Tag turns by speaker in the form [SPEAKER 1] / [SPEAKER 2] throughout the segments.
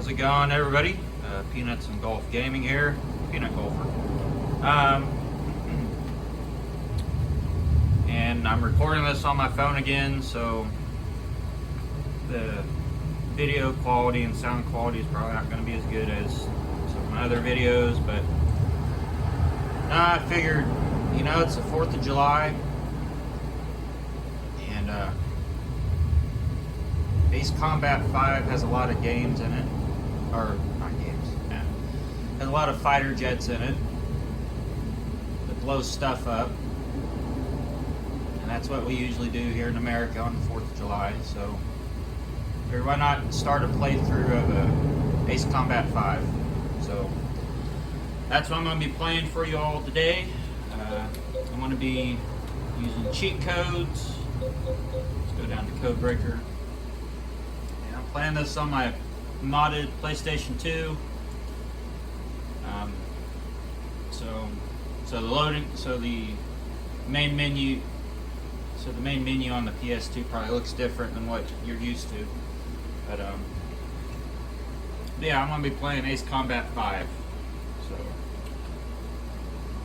[SPEAKER 1] How's it going, everybody? Peanuts and Golf Gaming here, Peanut Golfer. And I'm recording this on my phone again, so the video quality and sound quality is probably not going to be as good as some of my other videos, but I figured, it's the 4th of July, and Ace Combat 5 has a lot of games in it, or not games, has a lot of fighter jets in it that blow stuff up, and that's what we usually do here in America on the 4th of July, so why not start a playthrough of Ace Combat 5. So that's what I'm going to be playing for you all today. I'm going to be using cheat codes. Let's go down to Codebreaker. And I'm playing this on my modded PlayStation 2. The main menu on the PS2 probably looks different than what you're used to. But yeah, I'm gonna be playing Ace Combat 5. So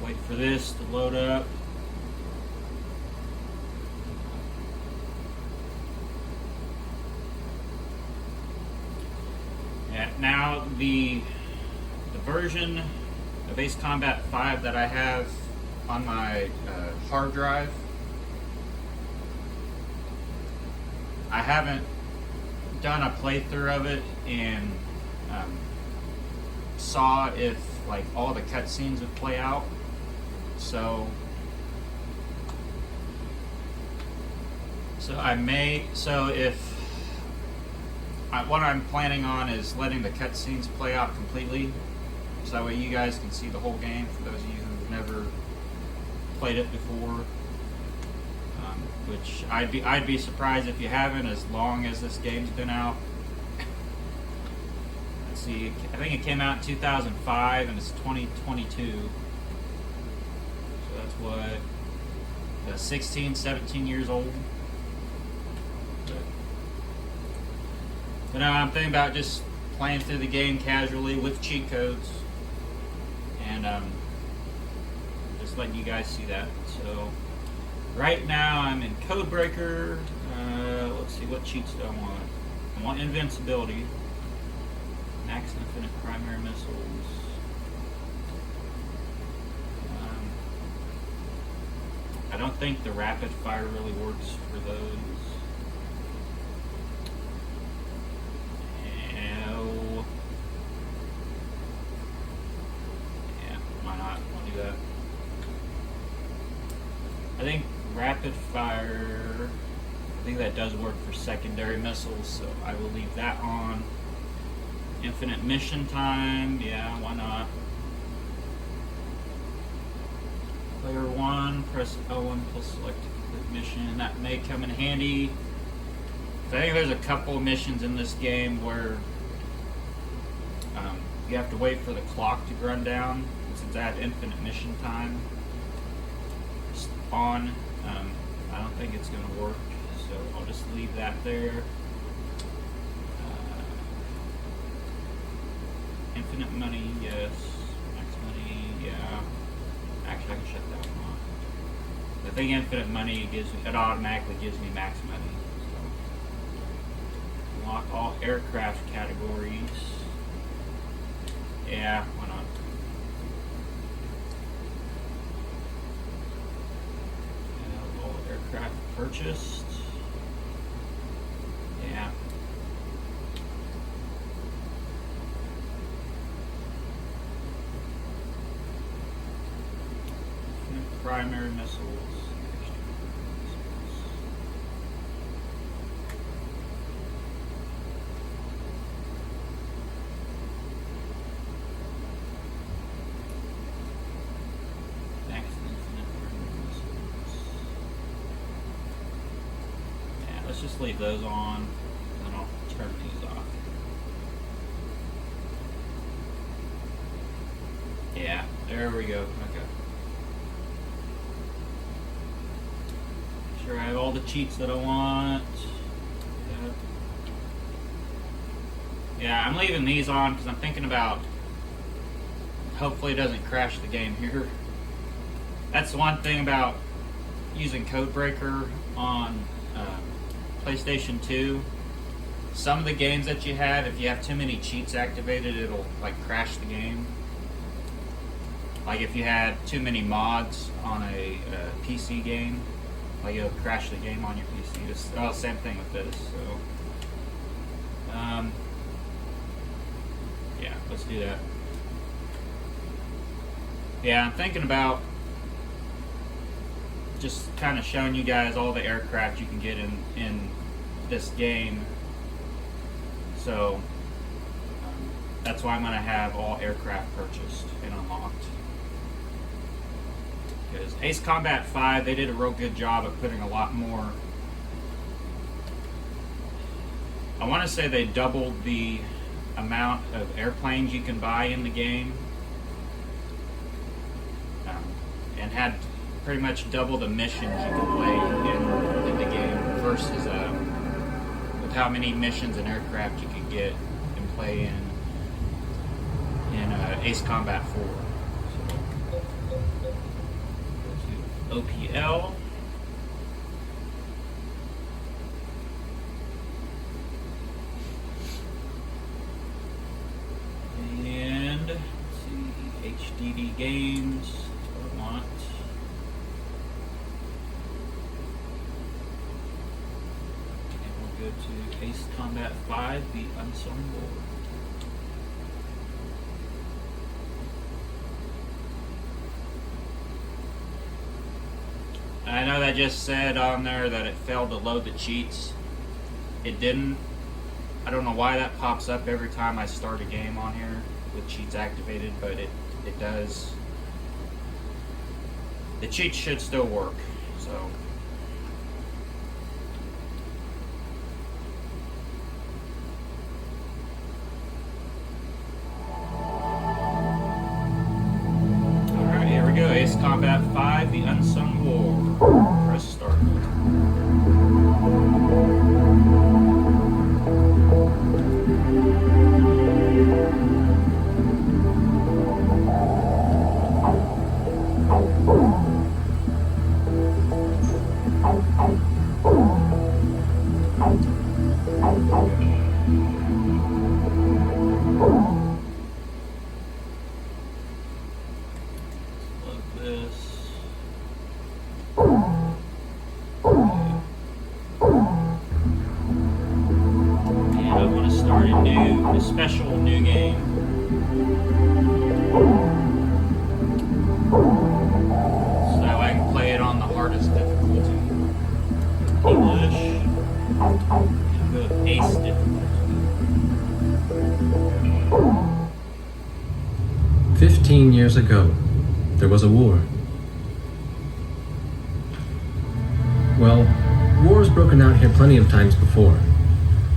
[SPEAKER 1] wait for this to load up. Yeah, now the version of Ace Combat 5 that I have on my hard drive, I haven't done a playthrough of it and saw if like all the cutscenes would play out. So what I'm planning on is letting the cutscenes play out completely, so that way you guys can see the whole game. For those of you who've never played it before, which I'd be surprised if you haven't, as long as this game's been out. Let's see, I think it came out in 2005 and it's 2022. So that's what, 16, 17 years old. But now I'm thinking about just playing through the game casually with cheat codes, and just letting you guys see that. So right now I'm in Codebreaker. Let's see, what cheats do I want? I want invincibility, max infinite primary missiles. I don't think the rapid fire really works for those. I think rapid fire, I think that does work for secondary missiles, so I will leave that on. Infinite mission time, yeah, why not? Player 1, press L1 plus select to complete mission. That may come in handy. I think there's a couple of missions in this game where you have to wait for the clock to run down, since I have infinite mission time on. I don't think it's going to work, so I'll just leave that there. Infinite money, yes. Max money, yeah. Actually, I can shut that one off. I think infinite money it automatically gives me max money. So unlock all aircraft categories. Yeah, why not? Aircraft purchased. Yeah. Primary missiles. Let's just leave those on, and then I'll turn these off. Yeah, there we go. Okay. Sure, I have all the cheats that I want. Yeah, I'm leaving these on because I'm thinking about hopefully it doesn't crash the game here. That's one thing about using Codebreaker on PlayStation 2. Some of the games that you have, if you have too many cheats activated, it'll like crash the game. Like if you had too many mods on a PC game, like it'll crash the game on your PC. Same thing with this. So, yeah, let's do that. Yeah, I'm thinking about just kind of showing you guys all the aircraft you can get in this game. So that's why I'm going to have all aircraft purchased and unlocked. Because Ace Combat 5, they did a real good job of putting a lot more. I want to say they doubled the amount of airplanes you can buy in the game. And had pretty much double the missions you can play in the game versus with how many missions and aircraft you can get and play in Ace Combat 4. So, go to OPL. And let's see, HDD games. Want. And we'll go to Ace Combat 5, the Unsung War. I know that just said on there that it failed to load the cheats. It didn't. I don't know why that pops up every time I start a game on here with cheats activated, but it does. The cheats should still work, so. Alright, here we go. Ace Combat 5, the Unsung War. Press start. A special new game. So I can play it on the hardest difficulty. English. And go with Ace difficulty.
[SPEAKER 2] 15 years ago, there was a war. Well, war's broken out here plenty of times before.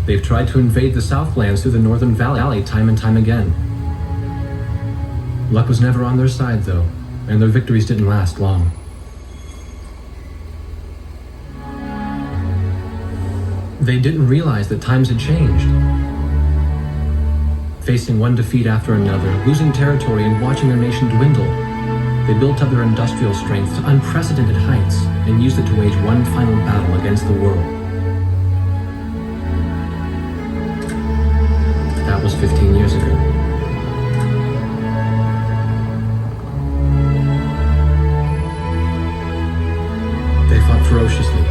[SPEAKER 2] They've tried to invade the Southlands through the Northern Valley time and time again. Luck was never on their side, though, and their victories didn't last long. They didn't realize that times had changed. Facing one defeat after another, losing territory and watching their nation dwindle, they built up their industrial strength to unprecedented heights and used it to wage one final battle against the world. That was 15 years ago. They fought ferociously,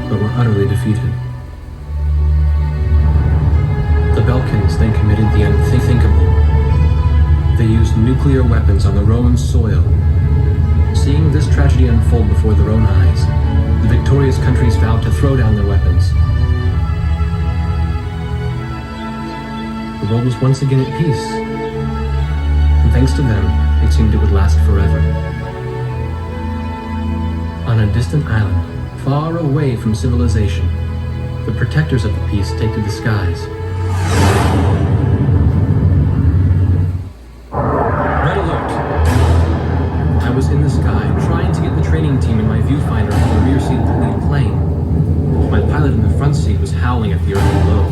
[SPEAKER 2] but were utterly defeated. The Belkans then committed the unthinkable. They used nuclear weapons on the Roman soil. Seeing this tragedy unfold before their own eyes, the victorious countries vowed to throw down their weapons. The world was once again at peace, and thanks to them, it seemed it would last forever. On a distant island, far away from civilization, the protectors of the peace take to the skies. Red alert! I was in the sky, trying to get the training team in my viewfinder from the rear seat of the lead plane. My pilot in the front seat was howling at the earth below.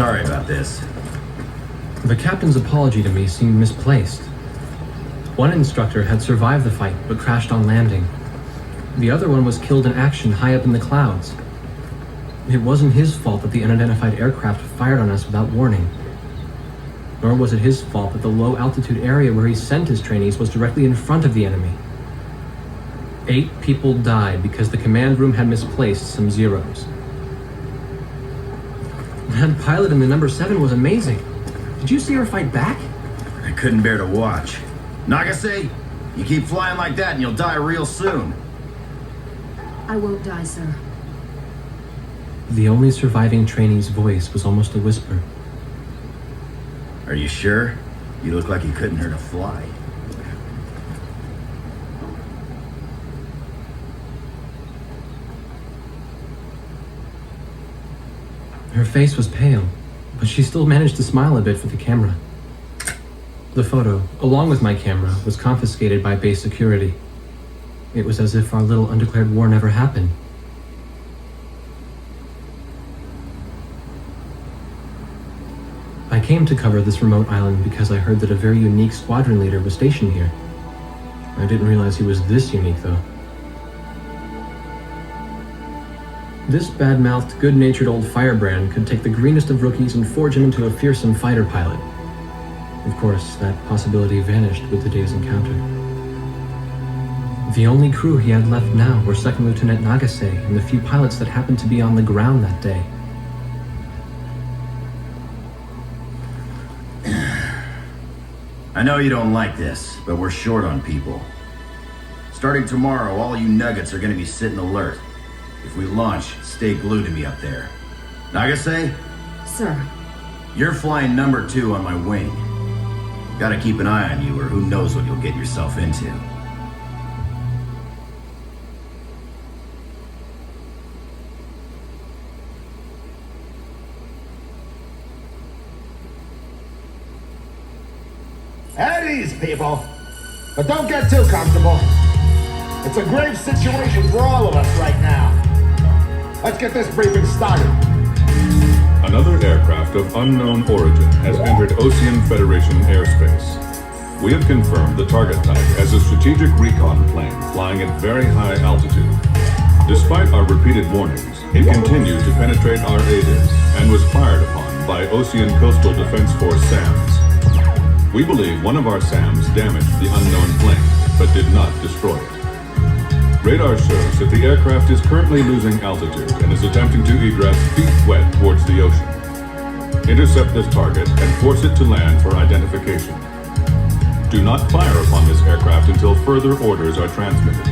[SPEAKER 3] Sorry about this.
[SPEAKER 2] The captain's apology to me seemed misplaced. One instructor had survived the fight but crashed on landing. The other one was killed in action high up in the clouds. It wasn't his fault that the unidentified aircraft fired on us without warning. Nor was it his fault that the low-altitude area where he sent his trainees was directly in front of the enemy. 8 people died because the command room had misplaced some zeros. That pilot in the number 7 was amazing. Did you see her fight back?
[SPEAKER 3] I couldn't bear to watch. Nagase, you keep flying like that and you'll die real soon.
[SPEAKER 4] I won't die, sir.
[SPEAKER 2] The only surviving trainee's voice was almost a whisper.
[SPEAKER 3] Are you sure? You look like you couldn't hurt a fly.
[SPEAKER 2] Her face was pale, but she still managed to smile a bit for the camera. The photo, along with my camera, was confiscated by base security. It was as if our little undeclared war never happened. I came to cover this remote island because I heard that a very unique squadron leader was stationed here. I didn't realize he was this unique, though. This bad-mouthed, good-natured old firebrand could take the greenest of rookies and forge him into a fearsome fighter pilot. Of course, that possibility vanished with the day's encounter. The only crew he had left now were Second Lieutenant Nagase and the few pilots that happened to be on the ground that day.
[SPEAKER 3] I know you don't like this, but we're short on people. Starting tomorrow, all you nuggets are gonna be sitting alert. If we launch, stay glued to me up there. Nagase,
[SPEAKER 4] Sir,
[SPEAKER 3] you're flying number 2 on my wing. Gotta keep an eye on you or who knows what you'll get yourself into.
[SPEAKER 5] At ease, people. But don't get too comfortable. It's a grave situation for all of us right now. Let's get this briefing started.
[SPEAKER 6] Another aircraft of unknown origin has entered Ocean Federation airspace. We have confirmed the target type as a strategic recon plane flying at very high altitude. Despite our repeated warnings, it continued to penetrate our ADIS and was fired upon by Ocean Coastal Defense Force SAMs. We believe one of our SAMs damaged the unknown plane, but did not destroy it. Radar shows that the aircraft is currently losing altitude and is attempting to egress feet wet towards the ocean. Intercept this target and force it to land for identification. Do not fire upon this aircraft until further orders are transmitted.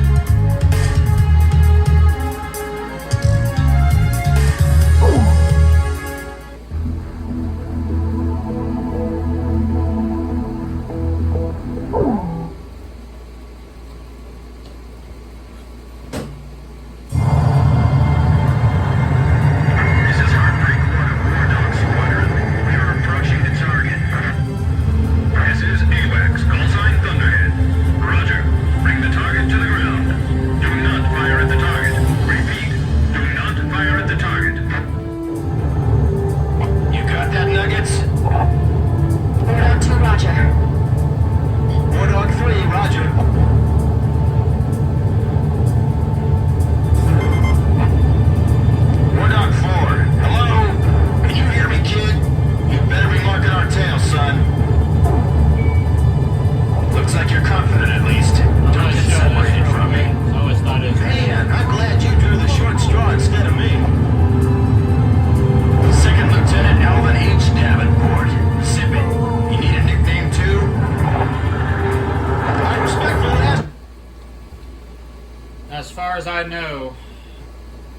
[SPEAKER 1] As far as I know,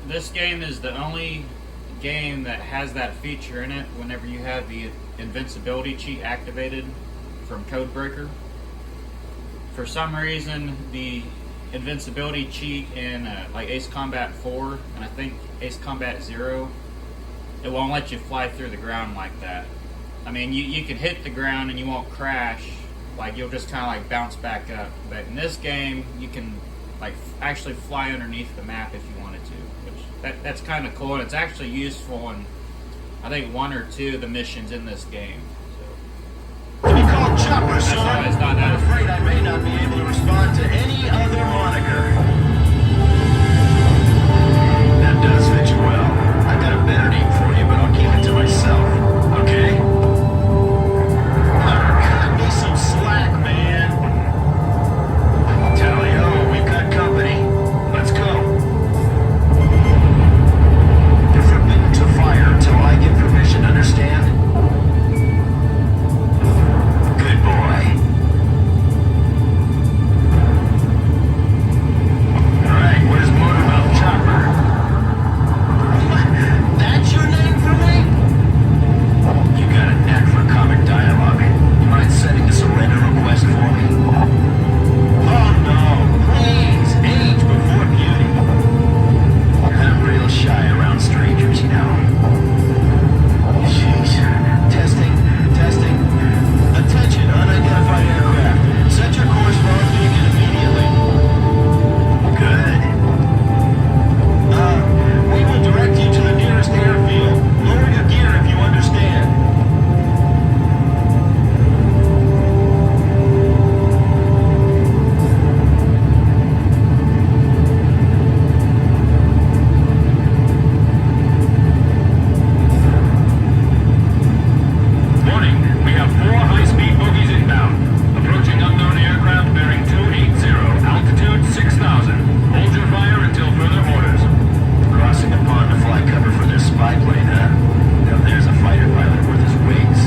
[SPEAKER 1] this game is the only game that has that feature in it whenever you have the invincibility cheat activated from Codebreaker. For some reason, the invincibility cheat in like Ace Combat 4 and I think Ace Combat 0, it won't let you fly through the ground like that. I mean, you can hit the ground and you won't crash, like you'll just kind of like bounce back up. But in this game, you can like actually fly underneath the map if you wanted to, which that's kind of cool, and it's actually useful in I think 1 or 2 of the missions in this game.
[SPEAKER 3] To be called Chopper,
[SPEAKER 1] That's
[SPEAKER 3] son.
[SPEAKER 1] why it's not that.
[SPEAKER 3] I'm afraid I may not be able to respond to any other moniker. That does fit you well. I've got a better name for you, but I'll keep it to myself. Okay? Cut me some slack, man. Tally-ho, we've got company. Let's go. You're forbidden to fire until I give permission, understand? Good boy. Alright, where's Motormouth Chopper? That's your name for me? You got a knack for comic dialogue. You mind sending a surrender request for me? Oh no, please, age before beauty. I'm real shy around strangers, you know. Jeez. Testing. Attention, unidentified aircraft. Set your course for our beacon immediately. Good. We will direct you to the nearest airfield. Lower your gear if you understand.
[SPEAKER 7] Warning, we have 4 high-speed bogies inbound. Approaching unknown aircraft bearing 280, altitude 6,000. Hold your fire until further orders.
[SPEAKER 3] Crossing the pond to fly cover for their spy plane, huh? Now there's a fighter pilot worth his wigs.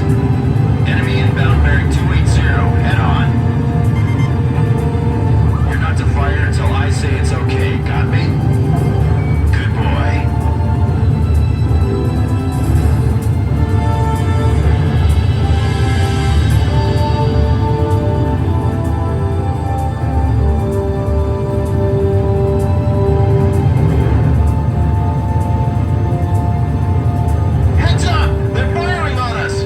[SPEAKER 3] Enemy inbound bearing 280. Head on. You're not to fire until I say it's okay. Got me? Good boy. Heads up! They're firing on us!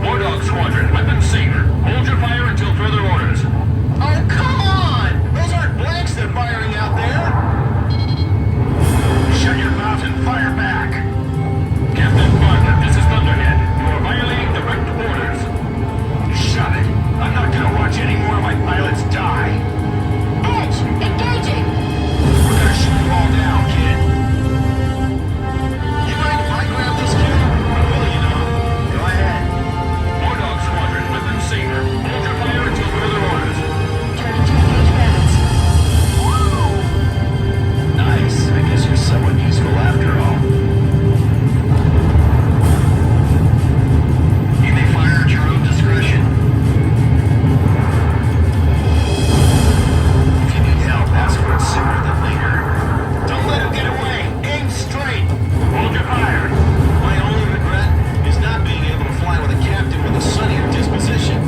[SPEAKER 7] War Dog Squadron, weapons safe. Hold your fire until further orders.
[SPEAKER 3] Oh, come on! Those aren't blanks they're firing out there!
[SPEAKER 7] Shut your mouth and fire back. Captain Bartlett, this is Thunderhead. You are violating direct orders.
[SPEAKER 3] Shut it! I'm not gonna watch any more of my pilots die!
[SPEAKER 4] Edge! Engaging!
[SPEAKER 3] We're gonna shoot them all down, kid! You mind if I grab this kid? I will, you know. Go ahead.
[SPEAKER 7] War Dog Squadron, weapons safe. Hold your fire until further orders.
[SPEAKER 4] Turning to engage rounds.
[SPEAKER 3] Nice. I guess you're somewhat useful after all. You may fire at your own discretion. If you need help, ask for it sooner than later. Don't let him get away! Aim straight!
[SPEAKER 7] Hold your fire.
[SPEAKER 3] My only regret is not being able to fly with a captain with a sunnier disposition.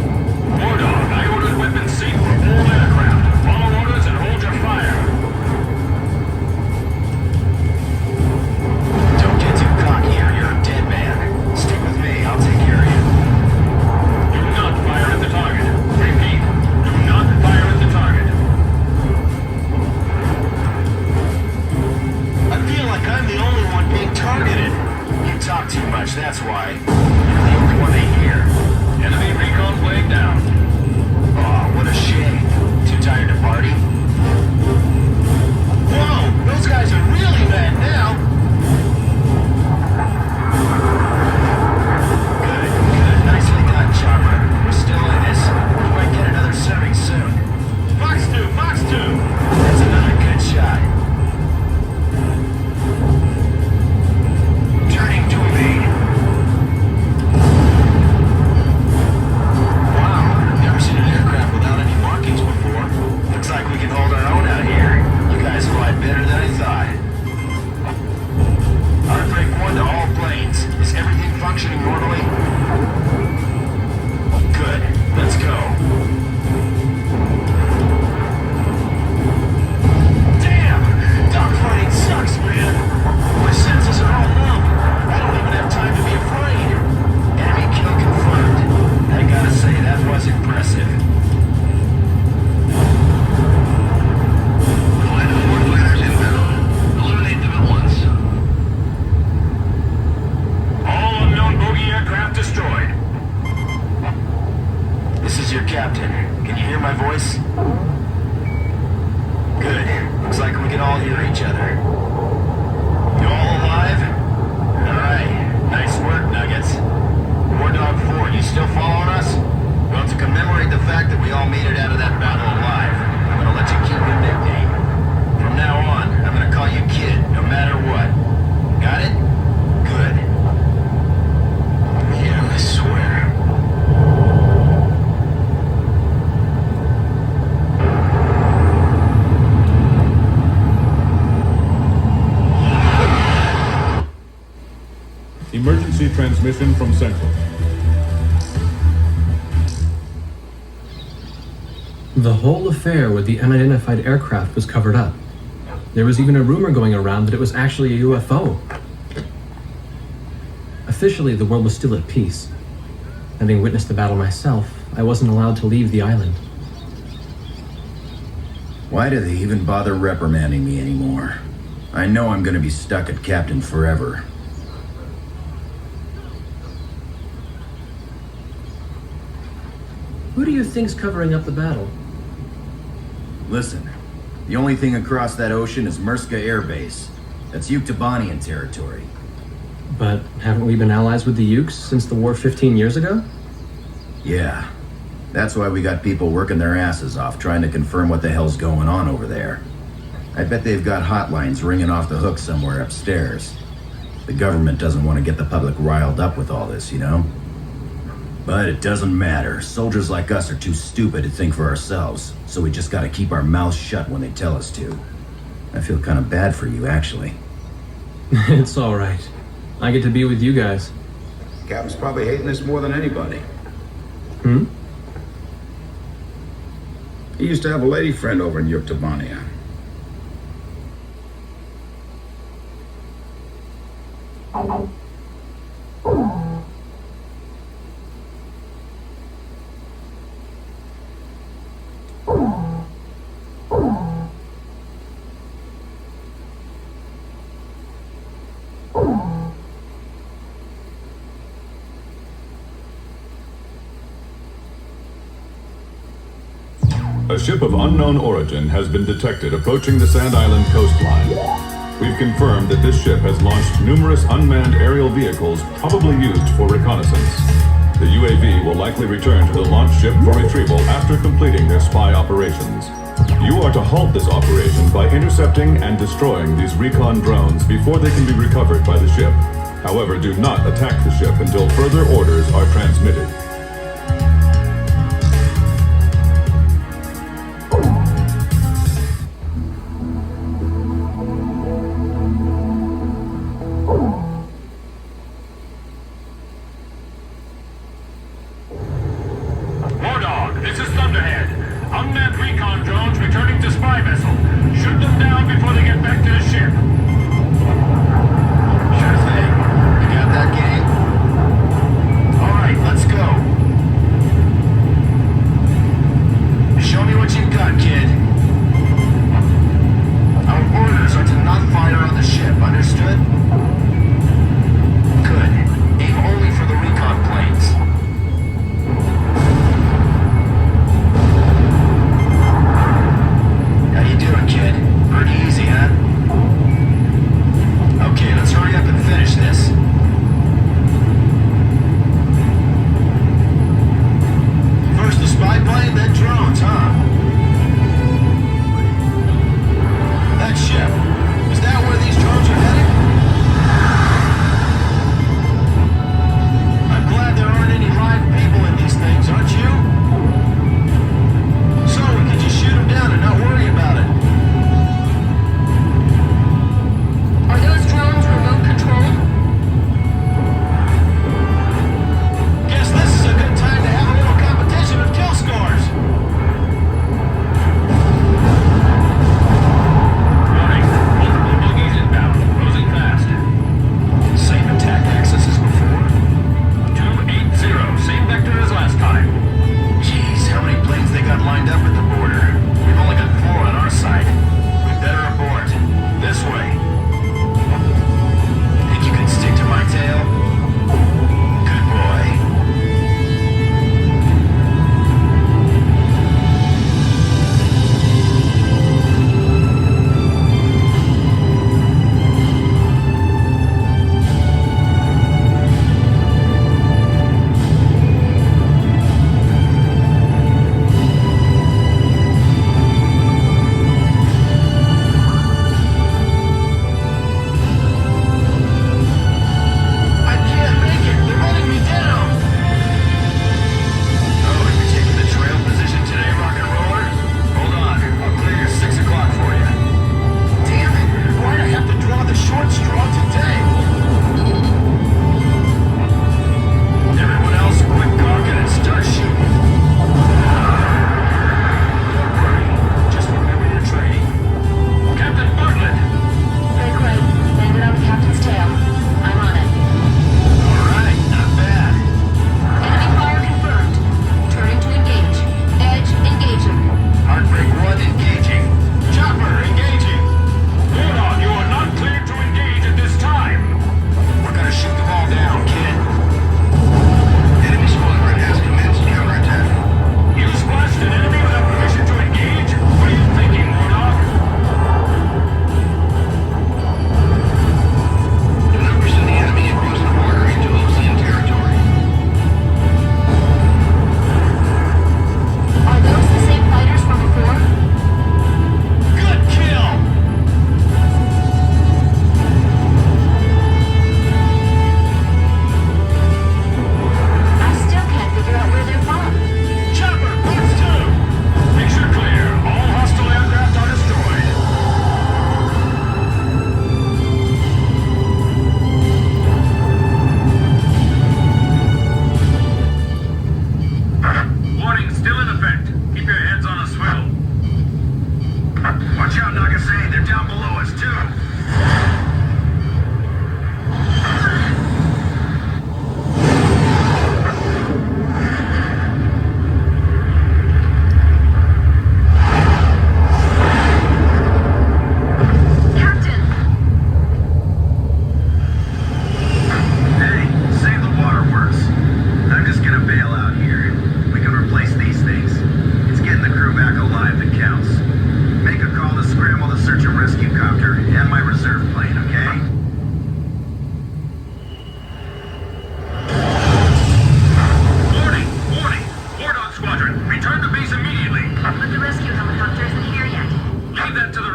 [SPEAKER 7] War Dog, I ordered weapons safe for all aircraft. Follow orders and hold your fire.
[SPEAKER 3] Don't get too cocky or you're a dead man. Stick with me, I'll take care of you.
[SPEAKER 7] Do not fire at the target. Repeat, do not fire at the target.
[SPEAKER 3] I feel like I'm the only one being targeted. You talk too much, that's why. You're the only one they hear.
[SPEAKER 7] Enemy recon flag down.
[SPEAKER 3] Aw, what a shame. Too tired to party? Whoa! Those guys are really mad now! Good. Nicely done, Chopper. We're still in this. We might get another serving soon.
[SPEAKER 7] Fox 2, Fox 2.
[SPEAKER 3] That's another good shot. Turning to evade. Wow, never seen an aircraft without any markings before. Looks like we can hold our own out here. You guys fly better than I thought. Outbreak 1 to all planes. Is everything functioning normally? Good. Let's go. Damn! Dogfighting sucks, man! My senses are all numb. I don't even have time to be afraid. Enemy kill confirmed. I gotta say, that was impressive.
[SPEAKER 7] Line of 4 fighters inbound. Eliminate the villains. All
[SPEAKER 3] all hear each other. You all alive? Alright. Nice work, Nuggets. War Dog 4, you still following us? Well, to commemorate the fact that we all made it out of that battle alive, I'm gonna let you keep your nickname. From now on, I'm gonna call you Kid, no matter what. Got it? Good. Yeah, I swear.
[SPEAKER 6] Emergency transmission from Central.
[SPEAKER 2] The whole affair with the unidentified aircraft was covered up. There was even a rumor going around that it was actually a UFO. Officially, the world was still at peace. Having witnessed the battle myself, I wasn't allowed to leave the island.
[SPEAKER 3] Why do they even bother reprimanding me anymore? I know I'm gonna be stuck at Captain forever.
[SPEAKER 2] Who do you think's covering up the battle?
[SPEAKER 3] Listen, the only thing across that ocean is Murska Air Base. That's Yuktobanian territory.
[SPEAKER 2] But haven't we been allies with the Ukes since the war 15 years ago?
[SPEAKER 3] Yeah. That's why we got people working their asses off trying to confirm what the hell's going on over there. I bet they've got hotlines ringing off the hook somewhere upstairs. The government doesn't want to get the public riled up with all this, you know? But it doesn't matter. Soldiers like us are too stupid to think for ourselves, so we just gotta keep our mouths shut when they tell us to. I feel kind of bad for you, actually.
[SPEAKER 2] It's all right. I get to be with you guys.
[SPEAKER 5] Captain's probably hating this more than anybody.
[SPEAKER 2] Hmm?
[SPEAKER 5] He used to have a lady friend over in Yuktobania.
[SPEAKER 6] A ship of unknown origin has been detected approaching the Sand Island coastline. We've confirmed that this ship has launched numerous unmanned aerial vehicles probably used for reconnaissance. The UAV will likely return to the launch ship for retrieval after completing their spy operations. You are to halt this operation by intercepting and destroying these recon drones before they can be recovered by the ship. However, do not attack the ship until further orders are transmitted.
[SPEAKER 7] War Dog, this is Thunderhead. Unmanned recon drones returning to spy vessel. Shoot them down before they get back to the ship.
[SPEAKER 3] Sure thing. You got that, gang? All right, let's go.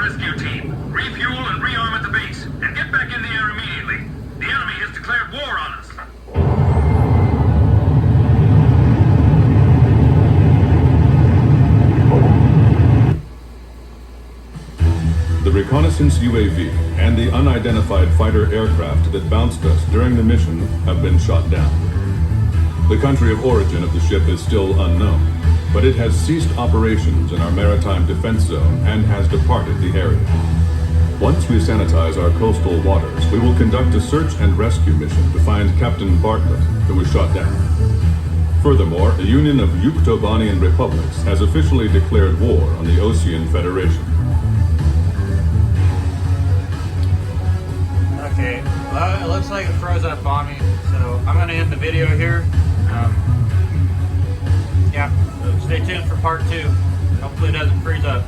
[SPEAKER 7] rescue team. Refuel and rearm at the base, and get back in the air immediately. The enemy has declared war on us.
[SPEAKER 6] The reconnaissance UAV and the unidentified fighter aircraft that bounced us during the mission have been shot down. The country of origin of the ship is still unknown, but it has ceased operations in our maritime defense zone and has departed the area. Once we sanitize our coastal waters, we will conduct a search and rescue mission to find Captain Bartlett, who was shot down. Furthermore, a union of Yuktobanian republics has officially declared war on the Osean Federation.
[SPEAKER 1] Okay, well, it looks like it froze up on me, so I'm going to end the video here. Yeah, so stay tuned for part 2. Hopefully it doesn't freeze up.